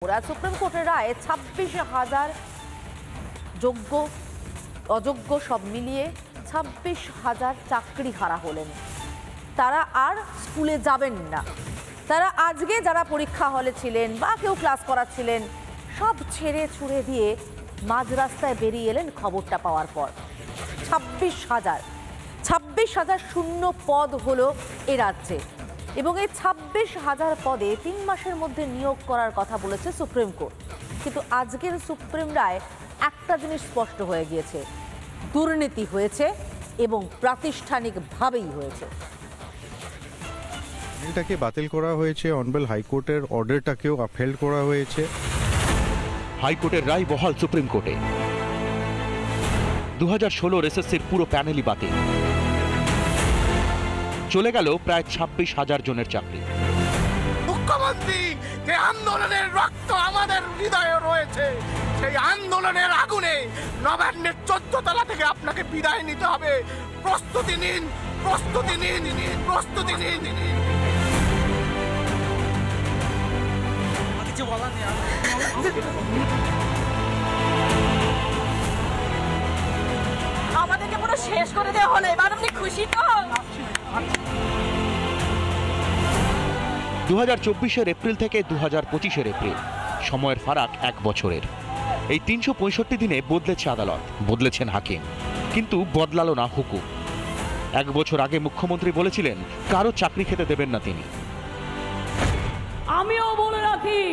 Supreme কোর্টের রায়ে 26,000 যোগ্য অযোগ্য সব মিলিয়ে 26,000 চাকরি হারা হলেন। তারা আর স্কুলে যাবেন না। তারা আজকে যারা পরীক্ষা হলে ছিলেন বা কেউ ক্লাস করাচ্ছিলেন সব ছেড়ে ছুড়ে দিয়ে মাঝ রাস্তায় বেরিয়ে এলেন খবরটা পাওয়ার পর। 26,000 শূন্য পদ হলো এ রাজ্যে এবং এই 26,000 পদে 3 মাসের মধ্যে নিয়োগ করার কথা বলেছে সুপ্রিম কোর্ট। কিন্তু আজকের সুপ্রিম রায় একটা জিনিস স্পষ্ট হয়ে গিয়েছে, দুর্নীতি হয়েছে এবং প্রাতিষ্ঠানিকভাবেই হয়েছে। এটাকে বাতিল করা হয়েছে, অনারেবল হাইকোর্টের অর্ডারটাকেও আপহেল্ড করা হয়েছে। হাইকোর্টের রায় বহাল সুপ্রিম কোর্টে। 2016 এসএসসির পুরো প্যানেলই বাতিল। চলে গেল প্রায় 26,000 জনের চাকরি। মুখ্যমন্ত্রী যে আন্দোলনের রক্ত আমাদের হৃদয়ে রয়েছে, সেই আন্দোলনের আগুনে নবান্নের 14 তলা থেকে আপনাকে বিদায় নিতে হবে। প্রস্তুতি নিন, প্রস্তুতি নিন, প্রস্তুতি নিন। কিছু বলার নেই। আমাদেরকে পুরো শেষ করে দেওয়া হলো, এবার আপনি খুশি তো? 2024 এপ্রিল থেকে 2025 এপ্রিল, সময়ের ফারাক 1 বছরের। এই 365 দিনে বদলেছে আদালত, বদলেছেন হাকিম, কিন্তু বদলালো না হুকুম। 1 বছর আগে মুখ্যমন্ত্রী বলেছিলেন কারো চাকরি খেতে দেবেন না তিনি। আমিও বলে রাখি,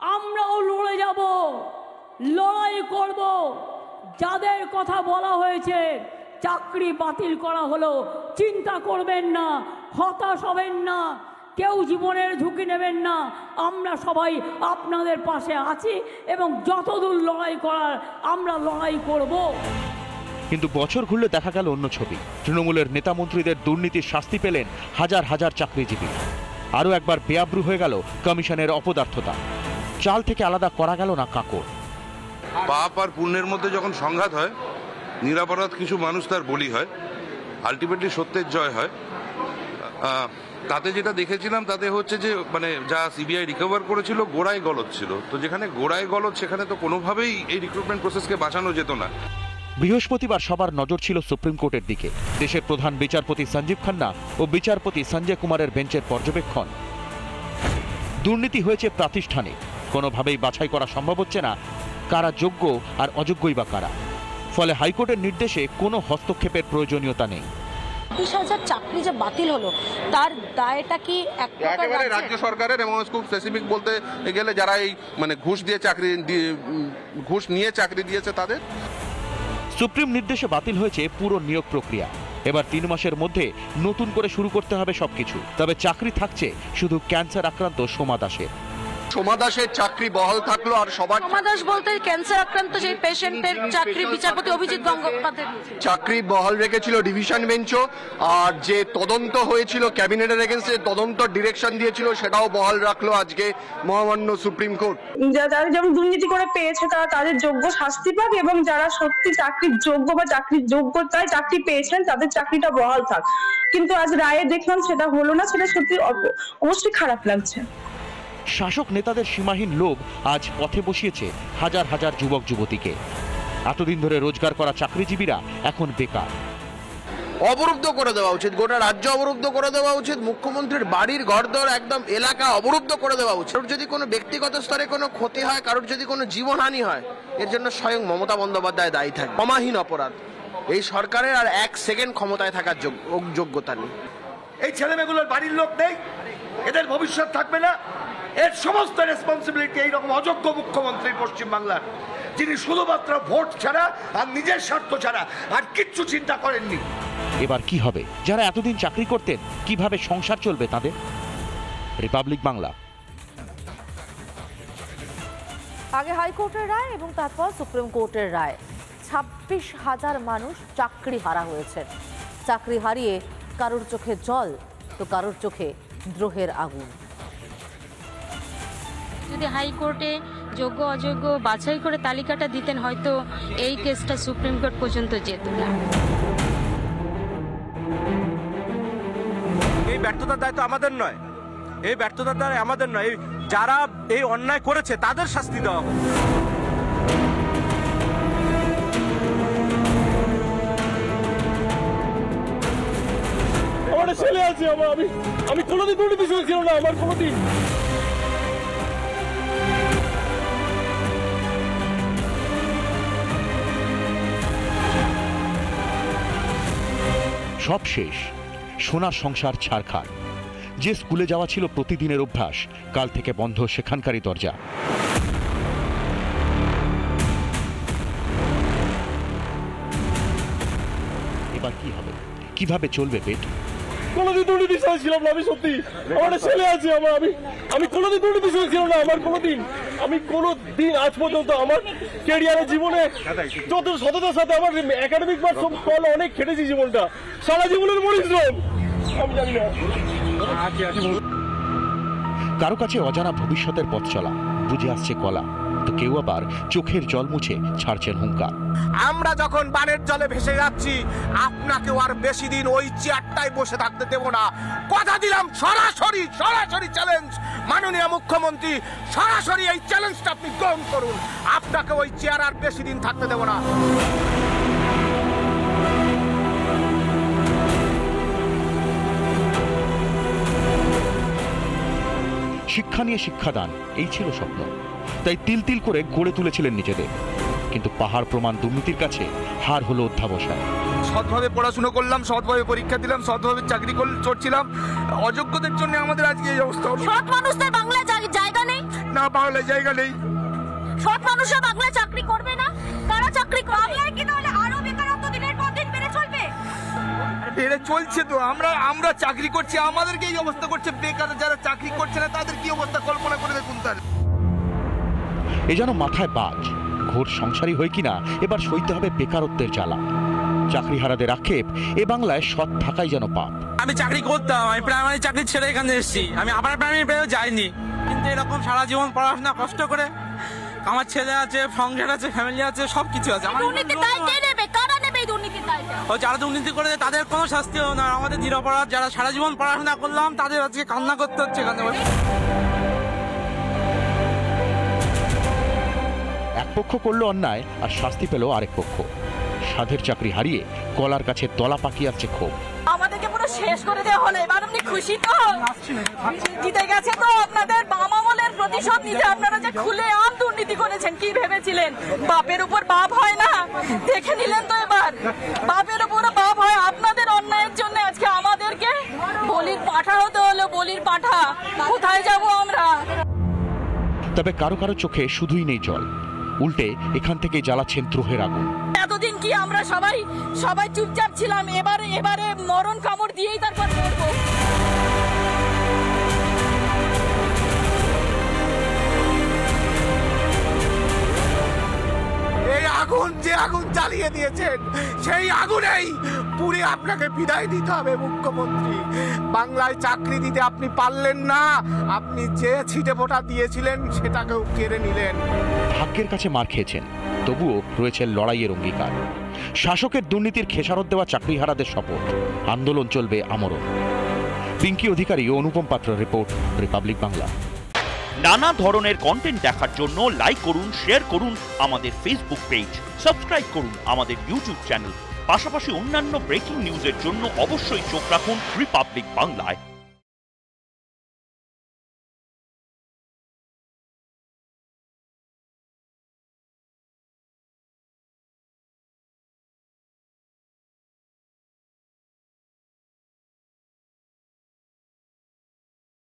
আমরাও লড়ে যাব, লড়াই করব। যাদের কথা বলা হয়েছে চাকরি বাতিল করা হলো, চিন্তা করবেন না, হতাশ হবেন না, কেউ জীবনের ঝুঁকি নেবেন না। আমরা সবাই আপনাদের পাশে আছি এবং যতদূর লড়াই করার আমরা লড়াই করব। কিন্তু বছর ঘুরলে দেখা গেল অন্য ছবি। তৃণমূলের নেতা মন্ত্রীদের দুর্নীতির শাস্তি পেলেন হাজার হাজার চাকরিজীবী। আরও একবার বেআব্রু হয়ে গেল কমিশনের অপদার্থতা। চাল থেকে আলাদা করা গেল না কাকড়। পাপ আর পুণ্যের মধ্যে যখন সংঘাত হয়, নিরাপরাধ কিছু মানুষ তার বলি হয়, আলটিমেটলি সত্যের জয় হয়। তাতে যেটা দেখেছিলাম তাতে হচ্ছে যে যা সিবিআই রিকভার করেছিল গোড়ায় গলদ ছিল। তো যেখানে গোড়ায় গলদ সেখানে তো কোনোভাবেই এই রিক্রুটমেন্ট প্রসেসকে বাঁচানো যেত না। বৃহস্পতিবার সবার নজর ছিল সুপ্রিম কোর্টের দিকে। দেশের প্রধান বিচারপতি সঞ্জীব খান্না ও বিচারপতি সঞ্জয় কুমারের বেঞ্চের পর্যবেক্ষণ। দুর্নীতি হয়েছে প্রাতিষ্ঠানিক, কোনোভাবেই বাছাই করা সম্ভব হচ্ছে না কারা যোগ্য আর অযোগ্যই বা কারা। ফলে হাইকোর্টের নির্দেশে কোনো হস্তক্ষেপের প্রয়োজনীয়তা নেই। 26,000 চাকরি যে বাতিল হলো তার দায়টা কি একেবারে রাজ্য সরকারের, এবং খুব স্পেসিফিক বলতে গেলে যারা এই ঘুষ নিয়ে চাকরি দিয়েছে তাদের। সুপ্রিম নির্দেশে বাতিল হয়েছে পুরো নিয়োগ প্রক্রিয়া। এবার 3 মাসের মধ্যে নতুন করে শুরু করতে হবে সবকিছু। তবে চাকরি থাকছে শুধু ক্যান্সার আক্রান্ত সোমা দাসের। সোমা দাসের চাকরি বহাল থাকলো, আর সবার সোমা দাস বলতে ক্যান্সার আক্রান্ত যে পেশেন্টের চাকরি বিচারপতি অভিজিৎ গঙ্গোপাধ্যায় চাকরি বহাল রেখেছিল ডিভিশন বেঞ্চও, আর যে তদন্ত হয়েছিল ক্যাবিনেটের এগেন্সে তদন্ত ডিরেকশন দিয়েছিল সেটাও বহাল রাখলো আজকে মহামান্য সুপ্রিম কোর্ট। যারা যেমন দুর্নীতি করে পেয়েছে তারা তাদের যোগ্য শাস্তি পাক, এবং যারা সত্যি চাকরির যোগ্য বা চাকরির যোগ্যতায় চাকরি পেয়েছেন তাদের চাকরিটা বহাল থাক। কিন্তু আজ রায়ে দেখলাম সেটা হলো না, সেটা সত্যি অবশ্যই খারাপ লাগছে। শাসক নেতাদের সীমাহীন লোভ আজ পথে বসিয়েছে হাজার হাজার যুবক যুবতীকে। এতদিন ধরে রোজগার করা চাকরিজীবীরা এখন বেকার। অবরুদ্ধ করে দেওয়া উচিত, গোটা রাজ্য অবরুদ্ধ করে দেওয়া উচিত। মুখ্যমন্ত্রীর বাড়ির ঘরদর একদম এলাকা অবরুদ্ধ করে দেওয়া উচিত। কারোর যদি কোনো ব্যক্তিগত স্তরে কোনো ক্ষতি হয়, কারোর যদি কোনো জীবনহানি হয়, এর জন্য স্বয়ং মমতা বন্দ্যোপাধ্যায় দায়ী থাকে। ক্ষমাহীন অপরাধ। এই সরকারের আর 1 সেকেন্ড ক্ষমতায় থাকার যোগ্যতা নেই। এই ছেলেমেয়েগুলোর বাড়ির লোক নেই, এদের ভবিষ্যৎ থাকবে না। এর সমস্ত রেসপন্সিবিলিটি এইরকম অযোগ্য মুখ্যমন্ত্রী পশ্চিমবাংলার, যিনি শুধুমাত্র ভোট ছাড়া আর নিজের স্বার্থ ছাড়া আর কিচ্ছু চিন্তা করেননি। এবার কি হবে? যারা এতদিন চাকরি করতেন কিভাবে সংসার চলবে তাদের? রিপাবলিক বাংলা। আগে হাইকোর্টের রায় এবং তারপর সুপ্রিম কোর্টের রায়। 26,000 মানুষ চাকরি হারা হয়েছেন। চাকরি হারিয়ে কারোর চোখে জল তো কারোর চোখে দ্রোহের আগুন। যদি হাইকোর্টে যোগ্য অযোগ্য বাছাই করে তালিকাটা দিতেন, হয়তো এই কেসটা সুপ্রিম কোর্ট পর্যন্ত যেত না। এই ব্যর্থতার দায়িত্ব আমাদের নয়, এই ব্যর্থতার দ্বারা আমাদের নয়, এই যারা এই অন্যায় করেছে তাদের শাস্তি দেওয়া হোক। আমার ছেলে আছে, আমি কোনোদিন দুর্নীতি শুনেছিল না, আমার কোনোদিন। সব শেষ, সোনার সংসার ছাড়খাড়। যে স্কুলে যাওয়া ছিল প্রতিদিনের অভ্যাস, কাল থেকে বন্ধ সেখানকারই দরজা। এবার কি হবে, কিভাবে চলবে পেট? কোনোদিন দুর্নীতি শুনেছিলাম না, আমি সত্যি। আমার ছেলে আছে, আমি কোনোদিন দুর্নীতি শুনেছিলাম না, আমার কোনোদিন। আমি কোনোদিন আজ পর্যন্ত আমার ক্যারিয়ারের জীবনে যত সততার সাথে আমার একাডেমিক মার্কস ফল অনেক খেটেছি জীবনটা, সারা জীবনের পরিশ্রম। আমি জানি না কারো কাছে অজানা ভবিষ্যতের পথ চলা, বুঝে আসছে কলা, তো কেউ আবার চোখের জল মুছে ছাড়ছেন হুঙ্কার। আমরা যখন বানের জলে ভেসে যাচ্ছি, আপনাকেও আর বেশি দিন ওই চেয়ারটায় বসে থাকতে দেব না। কথা দিলাম, সরাসরি চ্যালেঞ্জ মাননীয় মুখ্যমন্ত্রী, সরাসরি এই চ্যালেঞ্জটা আপনি গ্রহণ করুন। আপনাকে ওই চেয়ার আর বেশি দিন থাকতে দেব না। শিক্ষা নিয়ে শিক্ষাদান, এই ছিল স্বপ্ন, তাই তিল তিল করে গড়ে তুলেছিলেন নিজেদের। কিন্তু পাহাড় প্রমাণ দুর্নীতির কাছে হার হলো অধ্যাবসায়। সৎভাবে পড়াশুনো করলাম, সৎভাবে পরীক্ষা দিলাম, সৎভাবে চাকরি করছিলাম, অযোগ্যদের জন্য আমাদের আজকে এই অবস্থা হলো। সৎ মানুষদের বাংলায় জায়গা নেই না, বাংলায় জায়গা নেই। সৎ মানুষরা বাংলায় চাকরি করবে না, কারা চাকরি করবে? কি তাহলে আরো বেকারত্ব দিনের পর দিন বেড়ে চলবে? বেড়ে চলছে তো, আমরা চাকরি করছি, আমাদেরকে এই অবস্থা করছে। বেকার যারা চাকরি করছে না তাদের কি অবস্থা কল্পনা করে দেখুন। তার এ যেন মাথায় বাজ, ঘোর সংসারী হয়ে কিনা এবার সইতে হবে বেকারত্বের জ্বালা। চাকরিহারাদের আক্ষেপ, এ বাংলায় সৎ থাকাই যেন পাপ। আমি চাকরি করতাম, আমি প্রাইমারি চাকরি ছেড়ে এখানে এসেছি, আমি আবার প্রাইমারি পেয়েও যাইনি। কিন্তু এরকম সারা জীবন পড়াশোনা কষ্ট করে, আমার ছেলে আছে, সংসার আছে, ফ্যামিলি আছে, সবকিছু আছে। যারা দুর্নীতি করে তাদের কোনো শাস্তি হবে না, আমাদের নিরপরাধ যারা সারা জীবন পড়াশোনা করলাম তাদের আজকে কান্না করতে হচ্ছে এখানে বসে। এক পক্ষ করলো অন্যায় আর শাস্তি পেল আরেক পক্ষ। সাধের চাকরি হারিয়ে কলার কাছে তলা পাকিয়ে আসছে ক্ষোভ। আমাদেরকে পুরো শেষ করে দেওয়া হলো। এবার আপনি খুশি তো? জিতে গেছে তো আপনাদের বাম আমলের প্রতিশোধ নিতে। আপনারা যে খুলে আম দুর্নীতি করেছেন, কি ভেবেছিলেন বাপের উপর বাপ হয় না? দেখে নিলেন তো এবার বাপের উপর বাপ হয়। আপনাদের অন্যায়ের জন্য আজকে আমাদেরকে বলির পাঠা হতে হলো। বলির পাঠা, কোথায় যাব আমরা? তবে কারো কারো চোখে শুধুই নেই জল, উল্টে এখান থেকে জ্বালাচ্ছেন দ্রোহের আগুন। এতদিন কি আমরা সবাই চুপচাপ ছিলাম? এবারে মরণ কামড় দিয়েই তারপর মরবো। এই আগুন, যে আগুন জ্বালিয়ে দিয়েছেন, সেই আগুনেই পুড়ে আপনাকে বিদায় দিতে হবে মুখ্যমন্ত্রী। বাংলায় চাকরি দিতে আপনি পারলেন না, আপনি যে ছিটে ফোঁটা দিয়েছিলেন সেটাকেও কেড়ে নিলেন। ভাগ্যের কাছে মার খেয়েছেন, তবুও রয়েছে লড়াইয়ের অঙ্গীকার। শাসকের দুর্নীতির খেসারত দেওয়া চাকরিহারাদের শপথ, আন্দোলন চলবে আমরণ। পিঙ্কি অধিকারী ও অনুপম পাত্র, রিপোর্ট, রিপাবলিক বাংলা। নানা ধরনের কন্টেন্ট দেখার জন্য লাইক করুন, শেয়ার করুন আমাদের ফেসবুক পেজ, সাবস্ক্রাইব করুন আমাদের ইউটিউব চ্যানেল। পাশাপাশি অন্যান্য ব্রেকিং নিউজের জন্য অবশ্যই চোখ রাখুন রিপাবলিক বাংলায়।